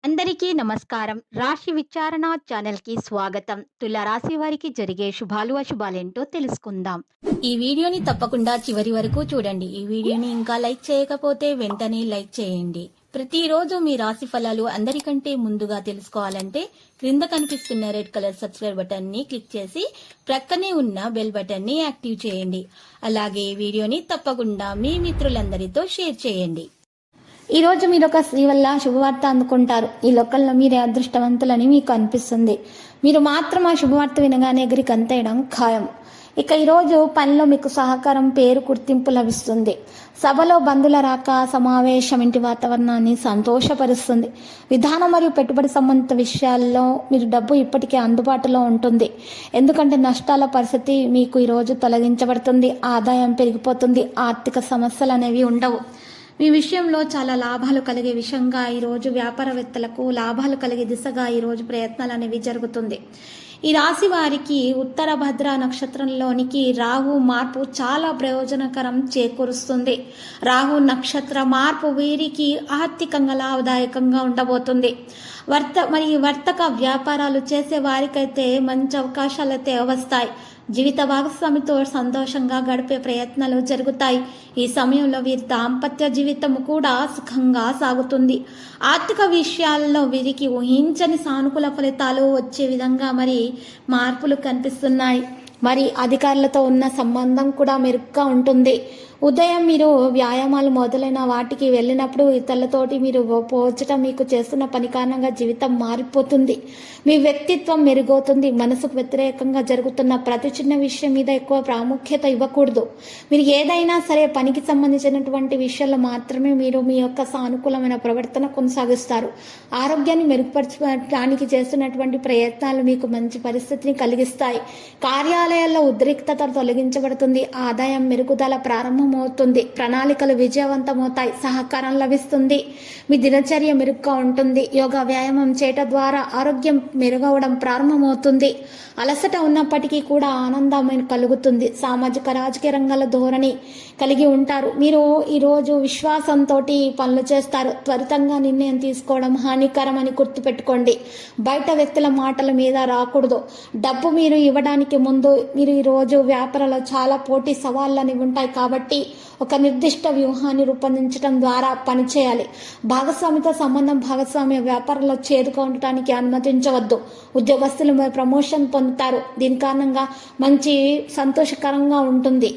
అందరికీ నమస్కారం. రాశి విచారణ ఛానల్‌కి స్వాగతం. తుల రాశి వారికి జరిగే శుభాలు, అశుభాలేంటో తెలుసుకుందాం. ఈ వీడియోని తప్పకుండా చివరి వరకు చూడండి. ఈ వీడియోని ఇంకా లైక్ చేయకపోతే వెంటనే లైక్ చేయండి. ప్రతిరోజు మీ రాశి ఫలాలు అందరికంటే ముందుగా తెలుసుకోవాలంటే క్రింద కనిపిస్తున్న రెడ్ కలర్ సబ్స్క్రైబ్ బటన్ ని క్లిక్ చేసి ప్రక్కనే ఉన్న బెల్ బటన్ ని యాక్టివ్ చేయండి. అలాగే వీడియోని తప్పకుండా మీ మిత్రులందరితో షేర్ చేయండి. ఈ రోజు మీరు ఒక స్త్రీ వల్ల శుభవార్త అందుకుంటారు. ఈ లోకంలో మీరే అదృష్టవంతులని మీకు అనిపిస్తుంది. మీరు మాత్రం ఆ శుభవార్త వినగానే ఎగిరి గంతేయడం ఖాయం. ఇక ఈరోజు పనిలో మీకు సహకారం, పేరు, గుర్తింపు లభిస్తుంది. సభలో బంధువుల రాక, సమావేశం ఇంటి వాతావరణాన్ని సంతోషపరుస్తుంది. విధానం మరియు పెట్టుబడి సంబంధిత విషయాల్లో మీరు డబ్బు ఇప్పటికే అందుబాటులో ఉంటుంది. ఎందుకంటే నష్టాల పరిస్థితి మీకు ఈరోజు తొలగించబడుతుంది. ఆదాయం పెరిగిపోతుంది. ఆర్థిక సమస్యలు అనేవి ఉండవు. మీ విషయంలో చాలా లాభాలు కలిగే విషయంగా ఈరోజు వ్యాపారవేత్తలకు లాభాలు కలిగే దిశగా ఈరోజు ప్రయత్నాలు అనేవి జరుగుతుంది. ఈ రాశి వారికి ఉత్తర భద్ర నక్షత్రంలోనికి రాహు మార్పు చాలా ప్రయోజనకరం చేకూరుస్తుంది. రాహు నక్షత్ర మార్పు వీరికి ఆర్థికంగా లాభదాయకంగా ఉండబోతుంది. వర్తక వ్యాపారాలు చేసే వారికైతే మంచి అవకాశాలైతే వస్తాయి. జీవిత భాగస్వామితో సంతోషంగా గడిపే ప్రయత్నాలు జరుగుతాయి. ఈ సమయంలో వీరి దాంపత్య జీవితం కూడా సుఖంగా సాగుతుంది. ఆర్థిక విషయాల్లో వీరికి ఊహించని సానుకూల ఫలితాలు వచ్చే విధంగా మార్పులు కనిపిస్తున్నాయి. అధికారులతో ఉన్న సంబంధం కూడా మెరుగ్గా ఉంటుంది. ఉదయం మీరు వ్యాయామాలు మొదలైన వాటికి వెళ్ళినప్పుడు ఇతరులతోటి మీరు పోల్చడం మీకు చేస్తున్న పని కారణంగా జీవితం మారిపోతుంది. మీ వ్యక్తిత్వం మెరుగవుతుంది. మనసుకు వ్యతిరేకంగా జరుగుతున్న ప్రతి చిన్న విషయం మీద ఎక్కువ ప్రాముఖ్యత ఇవ్వకూడదు. మీరు ఏదైనా సరే పనికి సంబంధించినటువంటి విషయాల్లో మాత్రమే మీరు మీ యొక్క సానుకూలమైన ప్రవర్తన కొనసాగిస్తారు. ఆరోగ్యాన్ని మెరుగుపరచడానికి చేస్తున్నటువంటి ప్రయత్నాలు మీకు మంచి పరిస్థితిని కలిగిస్తాయి. కార్యాలయాల్లో ఉద్రిక్తత తొలగించబడుతుంది. ఆదాయం మెరుగుదల ప్రారంభమవుతుంది. ప్రణాళికలు విజయవంతమవుతాయి. సహకారం లభిస్తుంది. మీ దినచర్య మెరుగ్గా ఉంటుంది. యోగా వ్యాయామం చేయటం ద్వారా ఆరోగ్యం మెరుగవడం ప్రారంభమవుతుంది. అలసట ఉన్నప్పటికీ కూడా ఆనందం కలుగుతుంది. సామాజిక రాజకీయ రంగాల ధోరణి కలిగి ఉంటారు. మీరు ఈరోజు విశ్వాసంతో పనులు చేస్తారు. త్వరితంగా నిర్ణయం తీసుకోవడం హానికరం అని గుర్తుపెట్టుకోండి. బయట వ్యక్తుల మాటల మీద రాకూడదు. డబ్బు మీరు ఇవ్వడానికి ముందు మీరు ఈరోజు వ్యాపారంలో చాలా పోటీ సవాళ్ళని ఉంటాయి కాబట్టి ఒక నిర్దిష్ట వ్యూహాన్ని రూపొందించడం ద్వారా పనిచేయాలి. భాగస్వామితో సంబంధం భాగస్వామ్య వ్యాపారంలో చేరుగా ఉండటానికి అనుమతించవద్దు. ఉద్యోగస్తులు ప్రమోషన్ పొందుతారు. దీని కారణంగా మంచి సంతోషకరంగా ఉంటుంది.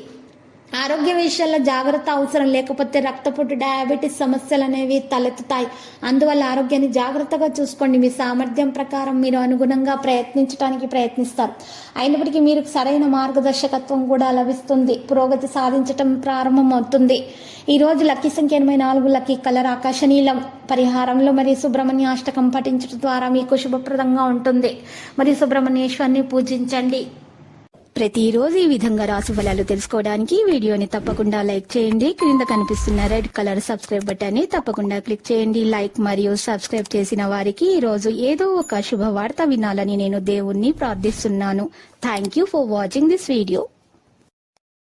ఆరోగ్య విషయాల్లో జాగ్రత్త అవసరం. లేకపోతే రక్తపోటు, డయాబెటీస్ సమస్యలు అనేవి తలెత్తుతాయి. అందువల్ల ఆరోగ్యాన్ని జాగ్రత్తగా చూసుకోండి. మీ సామర్థ్యం ప్రకారం మీరు అనుగుణంగా ప్రయత్నిస్తారు. అయినప్పటికీ మీరు సరైన మార్గదర్శకత్వం కూడా లభిస్తుంది. పురోగతి సాధించటం ప్రారంభం అవుతుంది. ఈరోజు లక్కీ సంఖ్య 84, లక్కీ కలర్ ఆకాశ నీలం. పరిహారంలో సుబ్రహ్మణ్య అష్టకం పఠించడం ద్వారా మీకు శుభప్రదంగా ఉంటుంది. సుబ్రహ్మణ్యేశ్వరిని పూజించండి. ప్రతిరోజు ఈ విధంగా రాశి ఫలాలు తెలుసుకోవడానికి వీడియోని తప్పకుండా లైక్ చేయండి. క్రింద కనిపిస్తున్న రెడ్ కలర్ సబ్స్క్రైబ్ బటన్ ని తప్పకుండా క్లిక్ చేయండి. లైక్ మరియు సబ్స్క్రైబ్ చేసిన వారికి ఈ రోజు ఏదో ఒక శుభవార్త వినాలని నేను దేవుణ్ణి ప్రార్థిస్తున్నాను. Thank you for watching this video.